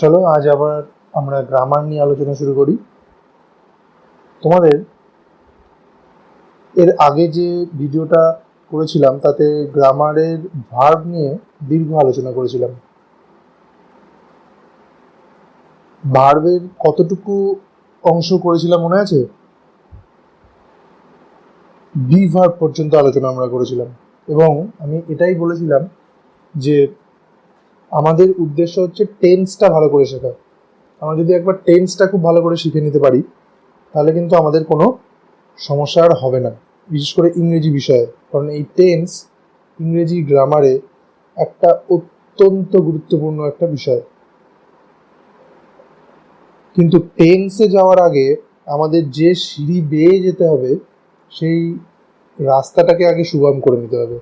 চলো আজ আবার আমরা গ্রামার নিয়ে আলোচনা শুরু করি। তোমাদের এর আগে যে ভিডিওটা করেছিলাম তাতে গ্রামারের ভার্ব নিয়ে দীর্ঘ আলোচনা করেছিলাম। ভার্বের কতটুকু অংশ করেছিলাম মনে আছে? বি ভার্ব পর্যন্ত আলোচনা আমরা করেছিলাম এবং আমি এটাই বলেছিলাম যে আমাদের উদ্দেশ্য হচ্ছে টেন্সটা ভালো করে শেখা। আমরা যদি একবার টেন্সটা খুব ভালো করে শিখে নিতে পারি তাহলে কিন্তু আমাদের কোনো সমস্যা আর হবে না, বিশেষ করে ইংরেজি বিষয়ে। কারণ এই টেন্স ইংরেজি গ্রামারে একটা অত্যন্ত গুরুত্বপূর্ণ একটা বিষয়। কিন্তু টেন্সে যাওয়ার আগে আমাদের যে সিঁড়ি বেয়ে যেতে হবে সেই রাস্তাটাকে আগে সুগম করে নিতে হবে।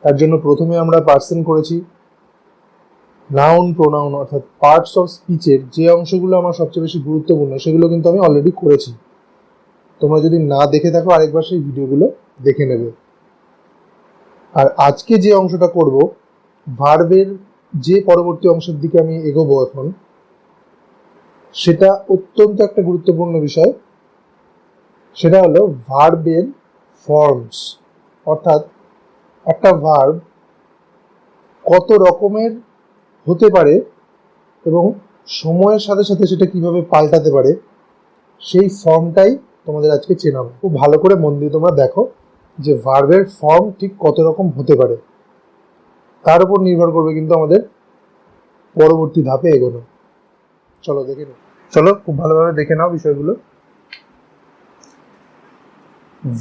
তার জন্য প্রথমে আমরা পার্সন করেছি। নাউন প্রোনাউন অর্থাৎ পার্টস অফ স্পিচের যে অংশগুলো আমার সবচেয়ে বেশি গুরুত্বপূর্ণ সেগুলো কিন্তু আমি অলরেডি করেছি। তোমরা যদি না দেখে থাকো আরেকবার সেই ভিডিওগুলো দেখে নেবে। আর আজকে যে অংশটা করব, ভার্বের যে পরবর্তী অংশের দিকে আমি এগোবো এখন, সেটা অত্যন্ত একটা গুরুত্বপূর্ণ বিষয়। সেটা হলো ভার্বের ফর্মস, অর্থাৎ একটা ভার্ব কত রকমের হতে পারে এবং সময়ের সাথে সাথে সেটা কিভাবে পাল্টাতে পারে সেই ফর্মটাই তোমাদের আজকে চেনাবো। খুব ভালো করে মন দিয়ে তোমরা দেখো যে ভার্বের ফর্ম ঠিক কত রকম হতে পারে, তার উপর নির্ভর করবে কিন্তু আমাদের পরবর্তী ধাপে এগোনো। চলো দেখে নাও, চলো খুব ভালোভাবে দেখে নাও বিষয়গুলো।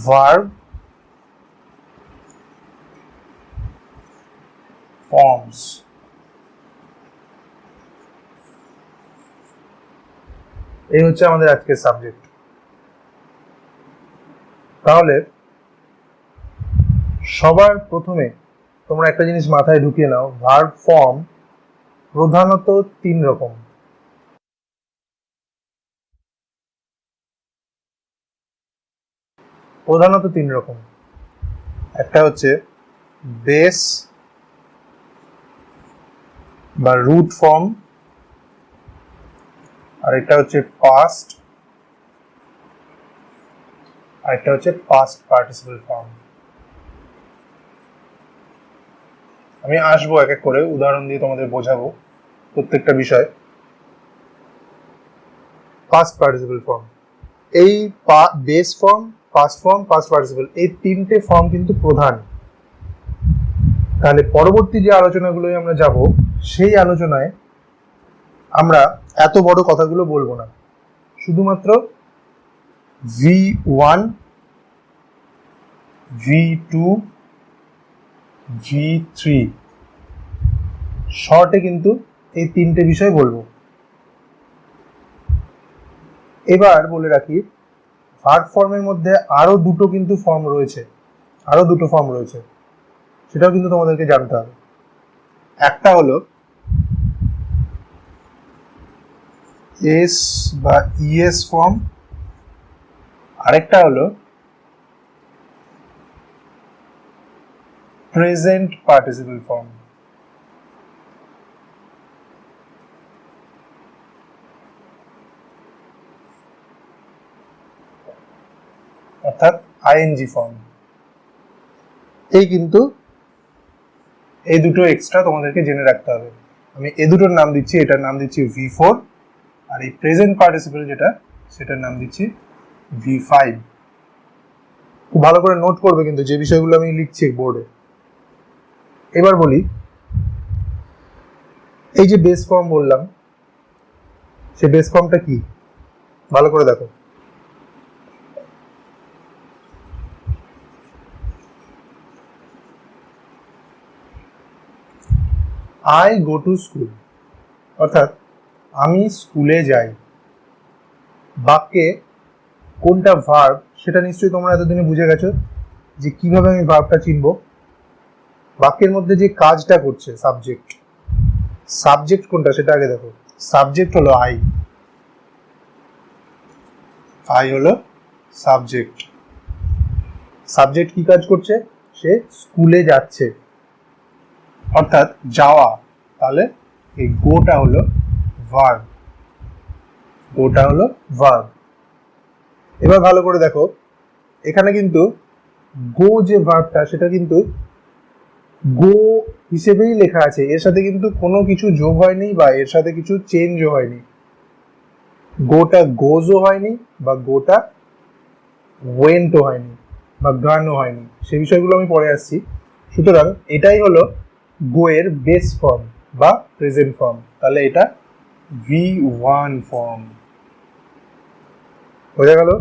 ভার্ব ফর্মস, এই হচ্ছে আমাদের আজকের সাবজেক্ট। তাহলে সবার প্রথমে তোমরা একটা জিনিস মাথায় ঢুকিয়ে নাও, ভার্ব ফর্ম প্রধানত তিন রকম। একটা হচ্ছে বেস বা রুট ফর্ম, আর একটা হচ্ছে পাস্ট, আর একটা হচ্ছে পাস্ট পার্টিসিপল ফর্ম। আমি আসবো এক এক করে উদাহরণ দিয়ে তোমাদের বোঝাবো প্রত্যেকটা বিষয়। পাস্ট পার্টিসিপল ফর্ম, এই base form, past form, past participle, এই তিনটে ফর্ম কিন্তু প্রধান। তাহলে পরবর্তী যে আলোচনাগুলোই আমরা যাব সেই আলোচনায় আমরা এত বড় কথাগুলো বলবো না, শুধুমাত্র V1, V2, V3 শর্টে কিন্তু এই তিনটে বিষয় বলবো। এবার বলে রাখি, ভার্ব ফর্মের মধ্যে আরো দুটো ফর্ম রয়েছে, সেটাও কিন্তু তোমাদেরকে জানতে হবে। একটা হলো এস বা ইএস ফর্ম, আরেকটা হলো প্রেজেন্ট পার্টিসিপল ফর্ম। অর্থাৎ আইএনজি ফর্ম। এই দুটো এক্সট্রা তোমাদেরকে জেনে রাখতে হবে। আমি এই দুটোর নাম দিচ্ছি, এটার নাম দিচ্ছি V4, আর এই প্রেজেন্ট পার্টিসিপল যেটা সেটার নাম দিচ্ছি V5। খুব ভালো করে নোট করবে কিন্তু যে বিষয়গুলো আমি লিখছি বোর্ডে। এবার বলি, এই যে বেস ফর্ম বললাম, সেই বেস ফর্মটা কি ভালো করে দেখো। আই গো টু স্কুল, অর্থাৎ আমি স্কুলে যাই। বাক্যে কোনটা ভার্ব সেটা নিশ্চয়ই তোমরা এতদিনে বুঝে গেছো যে কিভাবে আমি ভার্বটা চিনব। বাক্যের মধ্যে যে কাজটা করছে সাবজেক্ট কোনটা সেটা আগে দেখো। সাবজেক্ট হলো আই হলো সাবজেক্ট। সাবজেক্ট কি কাজ করছে? সে স্কুলে যাচ্ছে, অর্থাৎ যাওয়া। তাহলে এই গোটা হলো ভার্ব, গোটা হলো ভার্ব। এবার ভালো করে দেখো, এখানে কিন্তু গো যে ভার্বটা সেটা কিন্তু গো হিসেবেই লেখা আছে, এর সাথে কিন্তু কোনো কিছু যোগ হয়নি বা এর সাথে কিছু চেঞ্জও হয়নি। গোটা গোজও হয়নি বা গোটা ওয়েন্টও হয়নি বা গানও হয়নি, সে বিষয়গুলো আমি পরে আসছি। সুতরাং এটাই হলো গো এর বেস ফর্ম বা প্রেজেন্ট ফর্ম। তাহলে এটা V1 ফর্ম। বোঝা গেল?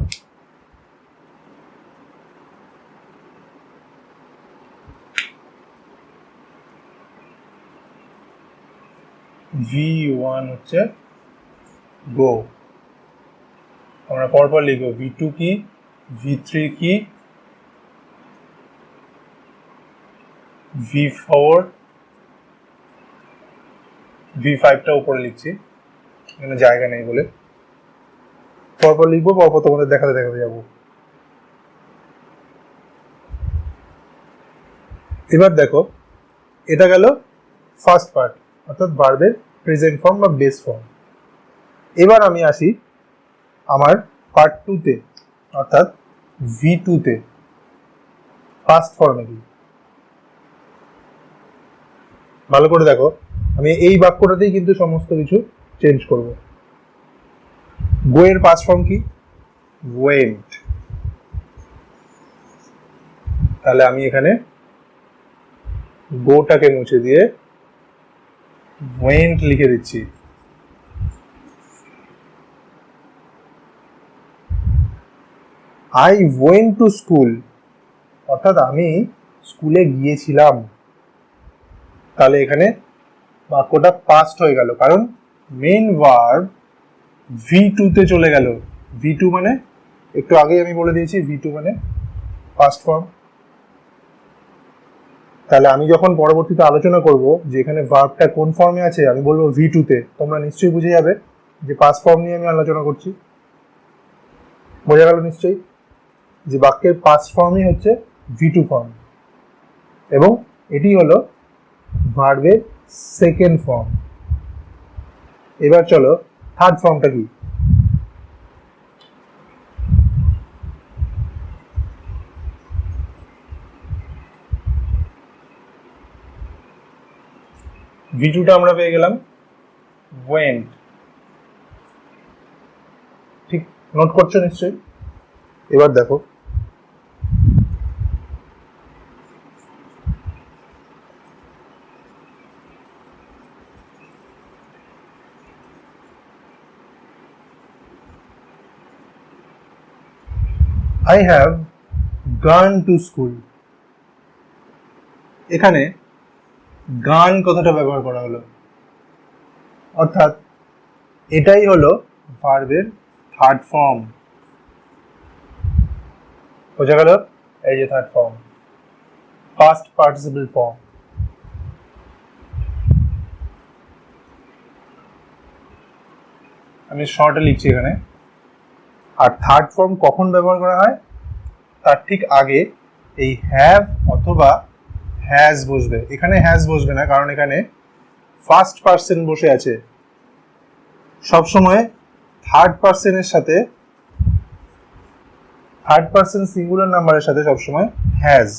V1 হচ্ছে গো। আমরা পরপর লিখবো, V2 কি, V3 কি, V4, V5টা উপরে লিখছি, এখানে জায়গা নেই বলে। পরপর লিখবো, পরপর তোমাদের দেখাতে দেখাতে যাবো। এবার দেখো, এটা গেল ফার্স্ট পার্ট, অর্থাৎ ভার্বের প্রেজেন্ট ফর্ম বা বেস ফর্ম। এবার আমি আসি আমার পার্ট 2-তে, অর্থাৎ V2-তে ফার্স্ট ফর্মে কি। ভালো করে দেখো, আমি এই বাক্যটাতেই কিন্তু সমস্ত কিছু চেঞ্জ করব। গো এর পাস্ট ফর্ম কি? ওয়েন্ট। তাহলে আমি এখানে গোটাকে মুছে দিয়ে ওয়েন্ট লিখে দিচ্ছি। আই ওয়েন্ট টু স্কুল, অর্থাৎ আমি স্কুলে গিয়েছিলাম। তাহলে এখানে বাক্যটা পাস্ট হয়ে গেল, কারণ মেইন ভার্ব V2-তে চলে গেল। V2 মানে একটু আগেই আমি বলে দিয়েছি, V2 মানে ফার্স্ট ফর্ম। তাহলে আমি যখন পরবর্তীতে আলোচনা করব যে এখানে ভার্বটা কোন ফর্মে আছে, আমি বলবো V2-তে, তোমরা নিশ্চয়ই বুঝে যাবে যে পাস্ট ফর্ম নিয়ে আমি আলোচনা করছি। বোঝা গেল নিশ্চয়ই যে বাক্যের পাস্ট ফর্মই হচ্ছে V2 ফর্ম, এবং এটি হলো ভার্বের সেকেন্ড ফর্ম। এবার চলো থার্ড ফর্মটা কি। V2টা আমরা পেয়ে গেলাম ওয়েন্ট। ঠিক নোট করছো নিশ্চয়ই? এবার দেখো, I have gone to school। এখানে গান কথাটা ব্যবহার করা হলো, অর্থাৎ এটাই হলো ভার্বের থার্ড ফর্ম। বোঝা গেল? এই যে third form, past participle form. আমি শর্টে লিখছি এখানে। আর থার্ড ফর্ম কখন ব্যবহার করা হয়? তার ঠিক আগে এই হ্যাভ অথবা হ্যাজ বসবে। এখানে হ্যাজ বসবে না, কারণ এখানে ফার্স্ট পার্সন বসে আছে। সবসময় থার্ড পার্সনের সাথে, থার্ড পার্সন সিঙ্গুলার নাম্বারের সাথে সবসময় হ্যাজ,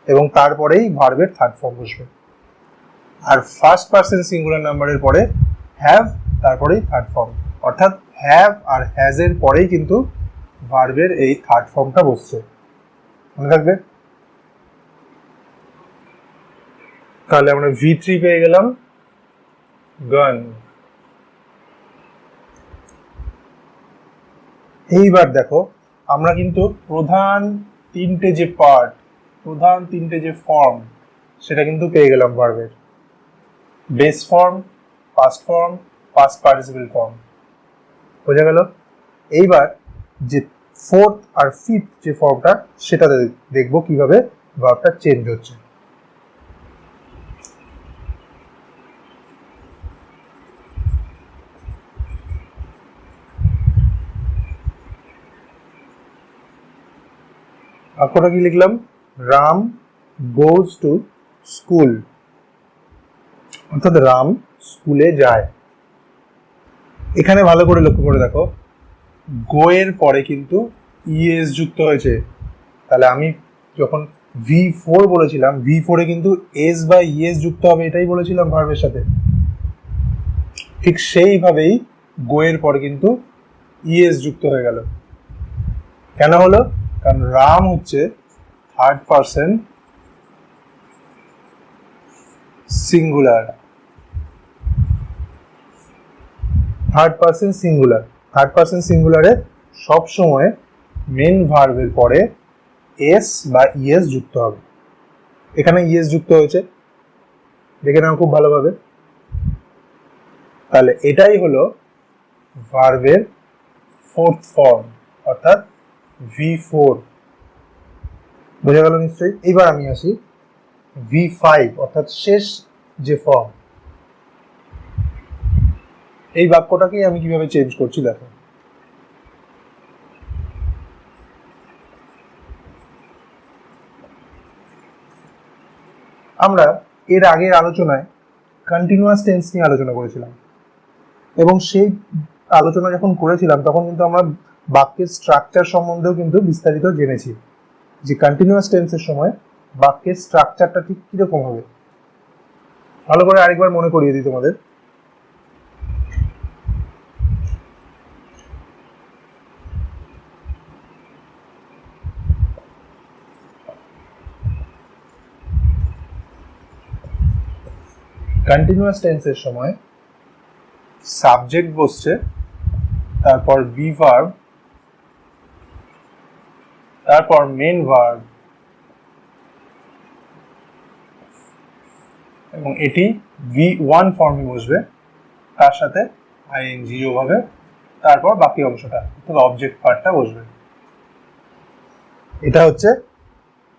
এবং তারপরেই ভার্বের থার্ড ফর্ম বসবে। আর ফার্স্ট পার্সন সিঙ্গুলার নাম্বারের পরে হ্যাভ, তারপরেই থার্ড ফর্ম। অর্থাৎ হ্যাভ আর হ্যাজ এর পরেই কিন্তু ভার্বের এই থার্ড ফর্মটা বসছে। মনে থাকবে? তাহলে আমরা V3 পেয়ে গেলাম, গান। এইবার দেখো, আমরা কিন্তু প্রধান তিনটে যে পার্ট, প্রধান তিনটে যে ফর্ম, সেটা কিন্তু পেয়ে গেলাম ভার্বের। Base form, past form, past participle form. বোঝা গেল? এইবার যে ফোর্থ আর ফিফথ যে ফর্মটা, সেটা দেখবো কিভাবে ভার্বটা চেঞ্জ হচ্ছে। বাক্যটা কি লিখলাম? Ram goes to school. অর্থাৎ রাম স্কুলে যায়। এখানে ভালো করে লক্ষ্য করে দেখো, গো এর পরে কিন্তু ইএস যুক্ত হয়েছে। তাহলে আমি যখন V4 বলেছিলাম, V4 এ কিন্তু এস বা ইএস যুক্ত হবে, এটাই বলেছিলাম ভার্বের সাথে। ঠিক সেইভাবেই গো এর পরে কিন্তু ইএস যুক্ত হয়ে গেল। কেন হলো? কারণ রাম হচ্ছে third person singular. Third person singular, third person সিঙ্গুলারে সবসময় মেন ভার্বের পরে এস বা ইএস যুক্ত হবে। এখানে ইএস যুক্ত হয়েছে, দেখে নাও খুব ভালোভাবে। তাহলে এটাই হলো ভার্বের ফোর্থ ফর্ম, অর্থাৎ V4। বোঝা গেল নিশ্চয়ই? এইবার আমি আসি V5, অর্থাৎ শেষ যে ফর্ম। এই বাক্যটাকেই আমি কিভাবে চেঞ্জ করছি দেখো। আমরা এর আগের আলোচনায় কন্টিনিউয়াস টেন্স নিয়ে আলোচনা করেছিলাম, এবং সেই আলোচনা যখন করেছিলাম তখন কিন্তু আমরা বাক্যের স্ট্রাকচার সম্বন্ধেও কিন্তু বিস্তারিত জেনেছি, যে কন্টিনিউয়াস টেন্সের সময় বাক্যের স্ট্রাকচারটা ঠিক কিরকম হবে। ভালো করে আরেকবার মনে করিয়ে দিই তোমাদের। কন্টিনিউয়াস টেন্সের সময় সাবজেক্ট বসছে, তারপর বি ভার্ব, তারপর মেন ভার্ব, এবং এটি V1 ফর্মে বসবে, তার সাথে আইএনজি যোগ হবে, তারপর বাকি অংশটা অর্থাৎ অবজেক্ট পার্টটা বসবে। এটা হচ্ছে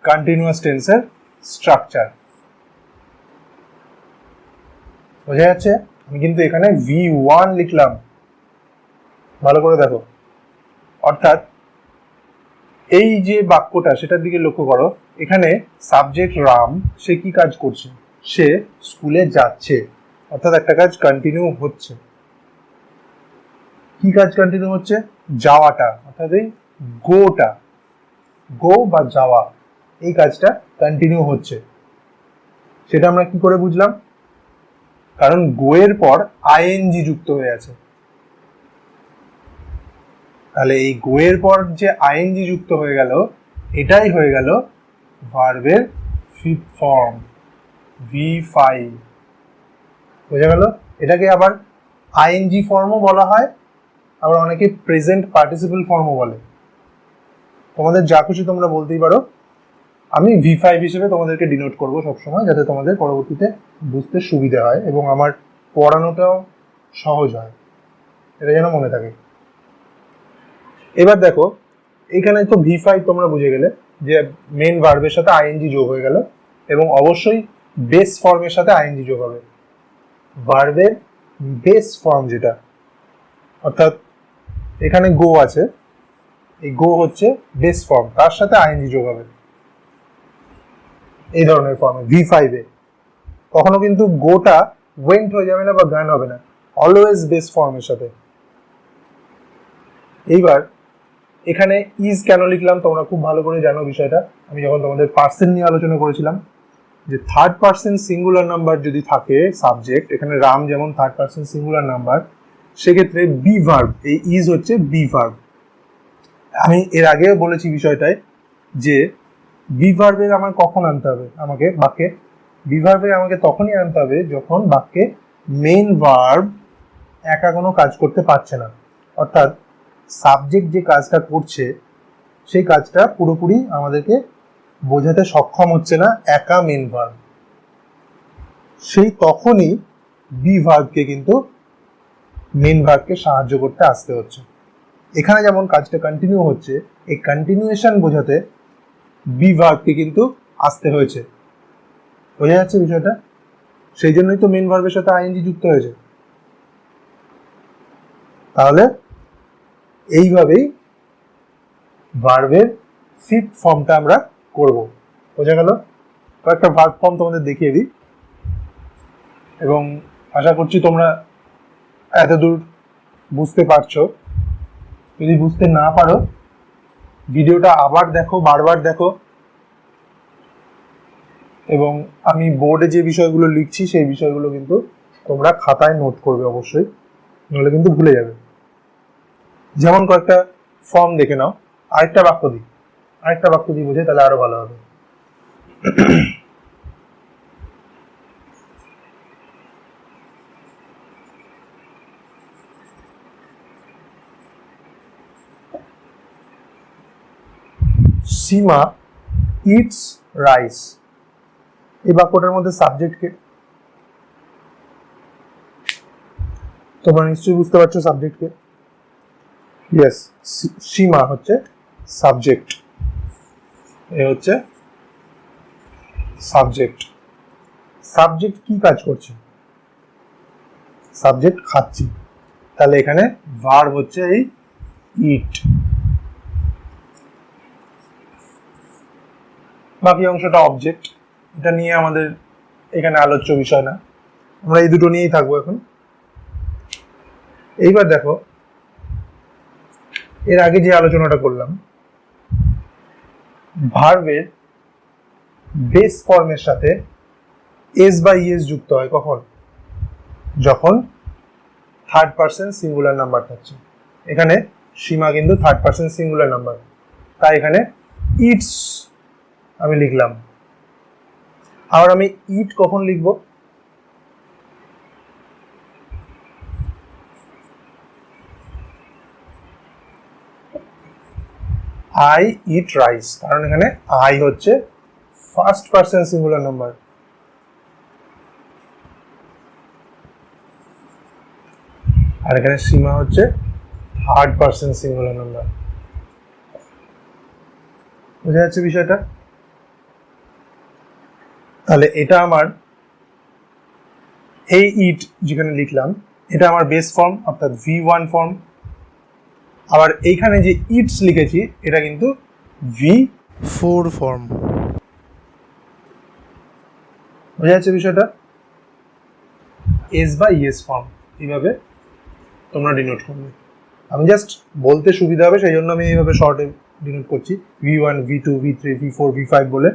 কন্টিনিউয়াস টেন্সের স্ট্রাকচার। বোঝা যাচ্ছে? আমি কিন্তু এখানে V1 লিখলাম, ভালো করে দেখো। অর্থাৎ এই যে বাক্যটা সেটার দিকে লক্ষ্য করো, এখানে সাবজেক্ট রাম, সে কি কাজ করছে? সে স্কুলে যাচ্ছে, অর্থাৎ একটা কাজ কন্টিনিউ হচ্ছে। কি কাজ কন্টিনিউ হচ্ছে? যাওয়াটা, অর্থাৎ এই গোটা, গো বা যাওয়া, এই কাজটা কন্টিনিউ হচ্ছে। সেটা আমরা কি করে বুঝলাম? কারণ গো এর পর আইএনজি যুক্ত হয়ে আছে। তাহলে এই গো এর পর যে আইএনজি যুক্ত হয়ে গেল, এটাই হয়ে গেল ভার্বের ফিফথ ফর্ম, V5। বোঝা গেল? এটাকে আবার আইএনজি ফর্মও বলা হয়, আবার অনেকে প্রেজেন্ট পার্টিসিপল ফর্মও বলে। তোমাদের যা খুশি তোমরা বলতেই পারো। আমি V5 হিসেবে তোমাদেরকে ডিনোট করবো সবসময়, যাতে তোমাদের পরবর্তীতে বুঝতে সুবিধা হয় এবং আমার পড়ানোটাও সহজ হয়, এটা যেন মনে থাকে। এবার দেখো, এখানে তো V5 তোমরা বুঝে গেলে যে মেন ভার্বের সাথে আইএনজি যোগ হয়ে গেল, এবং অবশ্যই বেস ফর্মের সাথে আইএনজি যোগ হবে। ভার্বের বেস ফর্ম যেটা, অর্থাৎ এখানে গো আছে, এই গো হচ্ছে বেস ফর্ম, তার সাথে আইএনজি যোগ হবে। এই ধরনের ফর্মে V5 এ কখনো কিন্তু গোটা ওয়েন্ট হয়ে যাবে না বা গান হবে না, অলওয়েজ বেস ফর্মের সাথে। এইবার এখানে ইজ কেন লিখলাম তোমরা খুব ভালো করে জানো বিষয়টা। আমি যখন তোমাদের পার্সন নিয়ে আলোচনা করেছিলাম, যে থার্ড পার্সন সিঙ্গুলার নাম্বার যদি থাকে সাবজেক্ট, এখানে রাম যেমন থার্ড পার্সন সিঙ্গুলার নাম্বার, সেক্ষেত্রে বি ভার্ব, এই ইজ হচ্ছে বি ভার্ব। আমি এর আগেও বলেছি বিষয়টায় যে বি ভার্বের আমার কখন আনতে হবে, আমাকে বাক্যে বি ভার্বে আমাকে তখনই আনতে হবে যখন বাক্যে মেইন ভার্ব একা কোনো কাজ করতে পারছে না, অর্থাৎ সাবজেক্ট যে কাজটা করছে সেই কাজটা পুরোপুরি আমাদেরকে বোঝাতে সক্ষম হচ্ছে না একা মেন ভার্ব। সেই তখনই বি ভার্বকে কিন্তু মেন ভার্বকে সাহায্য করতে আসতে হচ্ছে। এখানে যেমন কাজটা কন্টিনিউ হচ্ছে, এই কন্টিনিউয়েশন বোঝাতে বি ভার্বকে কিন্তু আসতে হয়েছে। বোঝা যাচ্ছে বিষয়টা? সেই জন্যই তো মেন ভার্বের সাথে আইএনজি যুক্ত হয়েছে। তাহলে এইভাবেই ভার্বের ফিফথ ফর্মটা আমরা করব। বোঝা গেল? কয়েকটা ভার্ব ফর্ম তোমাদের দেখিয়ে দিই। এবং আশা করছি তোমরা এতদূর বুঝতে পারছো। যদি বুঝতে না পারো ভিডিওটা আবার দেখো, বারবার দেখো, এবং আমি বোর্ডে যে বিষয়গুলো লিখছি সেই বিষয়গুলো কিন্তু তোমরা খাতায় নোট করবে অবশ্যই, নাহলে কিন্তু ভুলে যাবে। যেমন কয়েকটা ফর্ম দেখে নাও, আরেকটা বাক্য দিই বুঝে, তাহলে আরো ভালো হবে। সীমা ইটস রাইস, এই বাক্যটার মধ্যে সাবজেক্টকে তোমরা নিশ্চয়ই বুঝতে পারছো সাবজেক্টকে। ইয়েস, সীমা হচ্ছে সাবজেক্ট, এ হচ্ছে সাবজেক্ট। সাবজেক্ট কি কাজ করছে? সাবজেক্ট খাচ্ছি, তাহলে এখানে ভার্ব হচ্ছে এই ইট। বাকি অংশটা অবজেক্ট, এটা নিয়ে আমাদের এখানে আলোচ্য বিষয় না, আমরা এই দুটো নিয়েই থাকবো এখন। এইবার দেখো, এর আগে যে আলোচনাটা করলাম, ভার্বের বেস ফর্মের সাথে এস বা ইএস যুক্ত হয় কখন? যখন থার্ড পারসন সিঙ্গুলার নাম্বার থাকছে। এখানে সীমা কিন্তু থার্ড পারসন সিঙ্গুলার নাম্বার, তাই এখানে ইটস আমি লিখলাম। আবার আমি ইট কখন লিখবো? আই ইট রাইস, কারণ এখানে আই হচ্ছে ফার্স্ট পারসন সিঙ্গুলার নাম্বার। আর এখানে সীমা হচ্ছে থার্ড পারসন সিঙ্গুলার নাম্বার। বোঝা যাচ্ছে বিষয়টা? তাহলে এটা আমার এই ইট যেখানে লিখলাম, এটা আমার বেস ফর্ম অর্থাৎ V1 ফর্ম। আবার এইখানে যে ইটস লিখেছি এটা কিন্তু V4 ফর্ম। বোঝা যাচ্ছে বিষয়টা? এস বা ইএস ফর্ম, এইভাবে তোমরা ডিনোট করবে। আমি জাস্ট বলতে সুবিধা হবে সেই জন্য আমি এইভাবে শর্টে ডিনোট করছি, V1, V2, V3, V4, V5 বলে।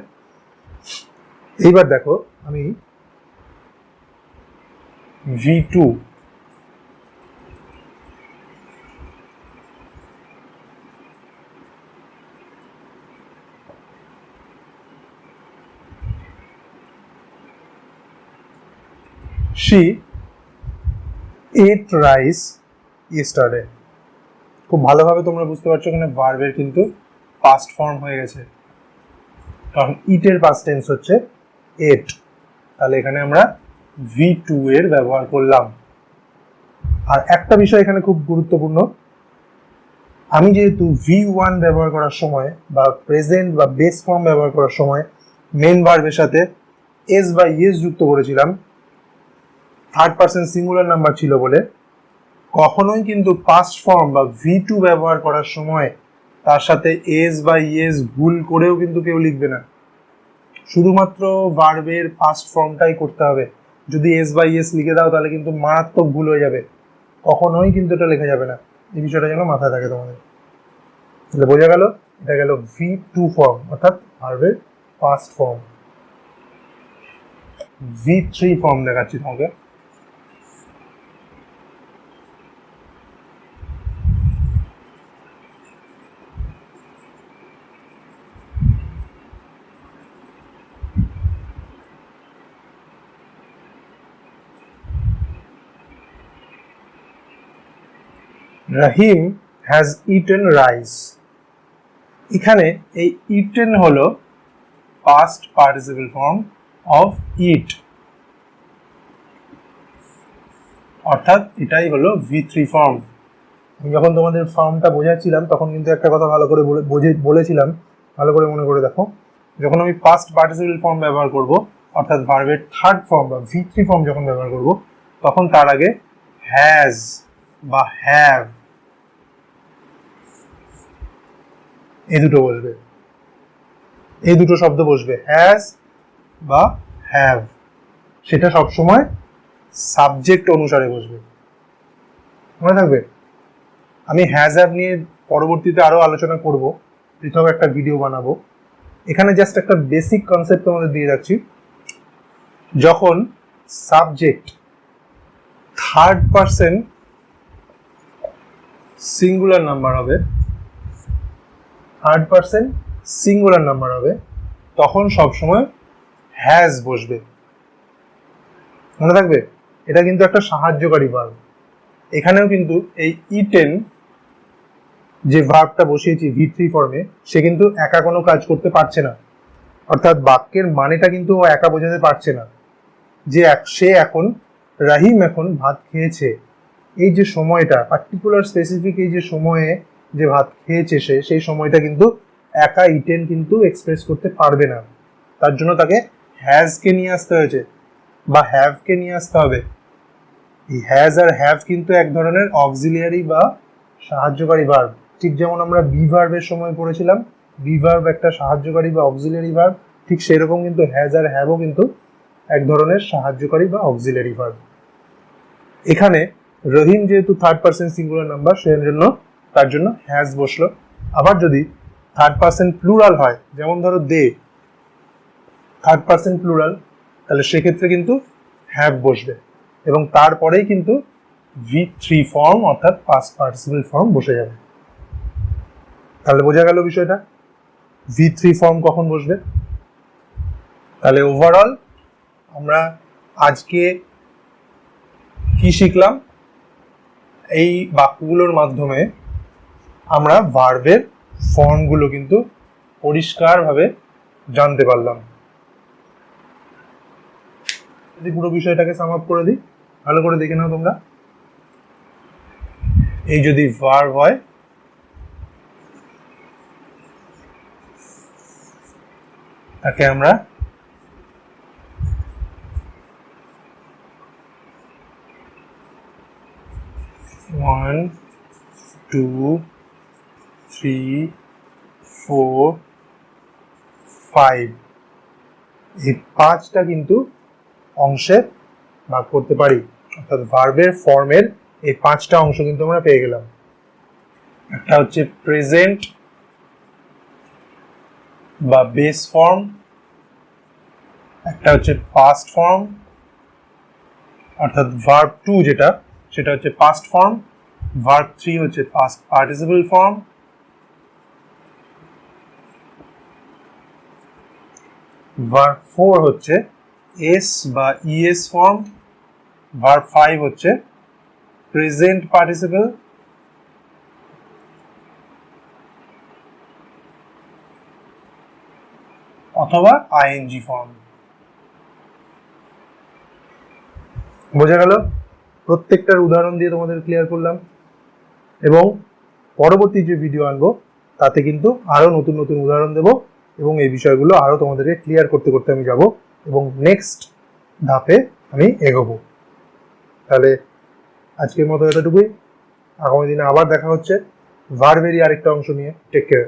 এইবার দেখো, আমি V2 she ate rice yesterday। খুব ভালোভাবে তোমরা বুঝতে পারছো এখানে ভার্বের কিন্তু পাস্ট ফর্ম হয়ে গেছে, কারণ ইটের পাস্ট টেন্স হচ্ছে এট। তাহলে এখানে আমরা V2 এর ব্যবহার করলাম। আর একটা বিষয় এখানে খুব গুরুত্বপূর্ণ, আমি যেহেতু V1 ব্যবহার করার সময় বা প্রেজেন্ট বা বেস ফর্ম ব্যবহার করার সময় মেন ভার্বের সাথে এস বা ইএস যুক্ত করেছিলাম, থার্ড পারসন সিঙ্গুলার নাম্বার ছিল বলে, কখনোই কিন্তু পাস্ট ফর্ম বা V2 ব্যবহার করার সময় তার সাথে এস বা ইএস ভুল করেও কিন্তু কেউ লিখবে না। শুধুমাত্র ভার্বের পাস্ট ফর্মটাই করতে হবে। যদি এস বা ইএস লিখে দাও তাহলে কিন্তু মারাত্মক ভুল হয়ে যাবে, কখনোই কিন্তু এটা লেখা যাবে না। এই বিষয়টা যেন মাথায় থাকে তোমাদের। তাহলে বোঝা গেল, এটা গেল V2 ফর্ম অর্থাৎ ভার্বের পাস্ট ফর্ম। V3 ফর্ম দেখাচ্ছি তোমাকে। রাহিম হ্যাজ ইটেন রাইস। এখানে এই ইটেন হলো past participle form of it, অর্থাৎ এটাই হলো V3 ফর্ম। আমি যখন তোমাদের ফর্মটা বোঝাচ্ছিলাম তখন কিন্তু একটা কথা ভালো করে বলেছিলাম, ভালো করে মনে করে দেখো। যখন আমি পাস্ট পার্টিসিপল ফর্ম ব্যবহার করব অর্থাৎ ভার্বের থার্ড ফর্ম বা V3 ফর্ম যখন ব্যবহার করব, তখন তার আগে হ্যাজ বা হ্যাভ এই দুটো বসবে, এই দুটো শব্দ বসবে, হ্যাজ বা হ্যাভ। সেটা সবসময় সাবজেক্ট অনুসারে বসবে। মনে থাকবে? আমি হ্যাজ হ্যাভ নিয়ে পরবর্তীতে আরো আলোচনা করব, পৃথক একটা ভিডিও বানাবো। এখানে জাস্ট একটা বেসিক কনসেপ্ট তোমাদের দিয়ে রাখছি। যখন subject third person singular number হবে, থার্ড পারসন সিঙ্গুলার নাম্বার হবে, তখন সবসময় হ্যাজ বসবে। মনে থাকবে? এটা কিন্তু একটা সাহায্যকারী ভার্ব। এখানেও কিন্তু এই ইটেন যে ভার্বটা বসিয়েছি V3 ফর্মে, সে কিন্তু একা কোনো কাজ করতে পারছে না। অর্থাৎ বাক্যের মানেটা কিন্তু ও একা বোঝাতে পারছে না যে সে এখন, রাহিম এখন ভাত খেয়েছে। এই যে সময়টা পার্টিকুলার স্পেসিফিক, এই যে সময়ে যে ভাত খেয়েছে সে, সেই সময়টা কিন্তু একা ইটেন কিন্তু এক্সপ্রেস করতে পারবে না। তার জন্য তাকে হ্যাজকে নিয়ে আসতে হয়েছে বা হ্যাভকে নিয়ে আসতে হবে। এই হ্যাজ আর হ্যাভ কিন্তু এক ধরনের অক্সিলিয়ারি বা সাহায্যকারী ভার্ব। ঠিক যেমন আমরা বি ভার্বের সময় পড়েছিলাম, বি ভার্ব একটা সাহায্যকারী বা অক্সিলিয়ারি ভার্ব, ঠিক সেরকম কিন্তু হ্যাজ আর হ্যাভও কিন্তু এক ধরনের সাহায্যকারী বা অক্সিলিয়ারি ভার্ব। এখানে রহিম যেহেতু থার্ড পারসন সিঙ্গুলার নাম্বার, সেজন্য তার জন্য হ্যাজ বসলো। আবার যদি থার্ড পারসন প্লুরাল হয়, যেমন ধরো দে, থার্ড পারসন প্লুরাল, তাহলে সেক্ষেত্রে কিন্তু হ্যাভ বসবে এবং তারপরেই কিন্তু V3 ফর্ম অর্থাৎ পাস্ট পার্টিসিপল ফর্ম বসে যাবে। তাহলে বোঝা গেল বিষয়টা, V3 ফর্ম কখন বসবে। তাহলে ওভারঅল আমরা আজকে কি শিখলাম? এই বাক্যগুলোর মাধ্যমে আমরা ভার্বের ফর্মগুলো কিন্তু পরিষ্কারভাবে জানতে পারলাম। যদি পুরো বিষয়টাকে সাম আপ করে দিই, ভালো করে দেখে নাও তোমরা। এই যদি ভার্ব হয়, তাকে আমরা one, two, three, four, five, এই পাঁচটা কিন্তু অংশে ভাগ করতে পারি। অর্থাৎ ভার্বের ফর্মের এই পাঁচটা অংশ কিন্তু আমরা পেয়ে গেলাম। একটা হচ্ছে প্রেজেন্ট বা বেস ফর্ম, একটা হচ্ছে পাস্ট ফর্ম অর্থাৎ ভার্ব 2 যেটা, সেটা হচ্ছে পাস্ট ফর্ম, ভার্ব 3 হচ্ছে পাস্ট পার্টিসিপল ফর্ম, ভার্ব 4 হচ্ছে এস বা ইএস ফর্ম, ভার্ব 5 হচ্ছে প্রেজেন্ট পার্টিসিপল, অথবা আইএনজি ফর্ম। বোঝা গেল? প্রত্যেকটার উদাহরণ দিয়ে তোমাদের ক্লিয়ার করলাম এবং পরবর্তী যে ভিডিও আনবো তাতে কিন্তু আরো নতুন নতুন উদাহরণ দেব এবং এই বিষয়গুলো আরো তোমাদেরকে ক্লিয়ার করতে করতে আমি যাব এবং নেক্সট ধাপে আমি এগোবো। তাহলে আজকের মতো এতটুকুই। আগামী দিনে আবার দেখা হচ্ছে ভার্বেরই আরেকটা অংশ নিয়ে। Take care.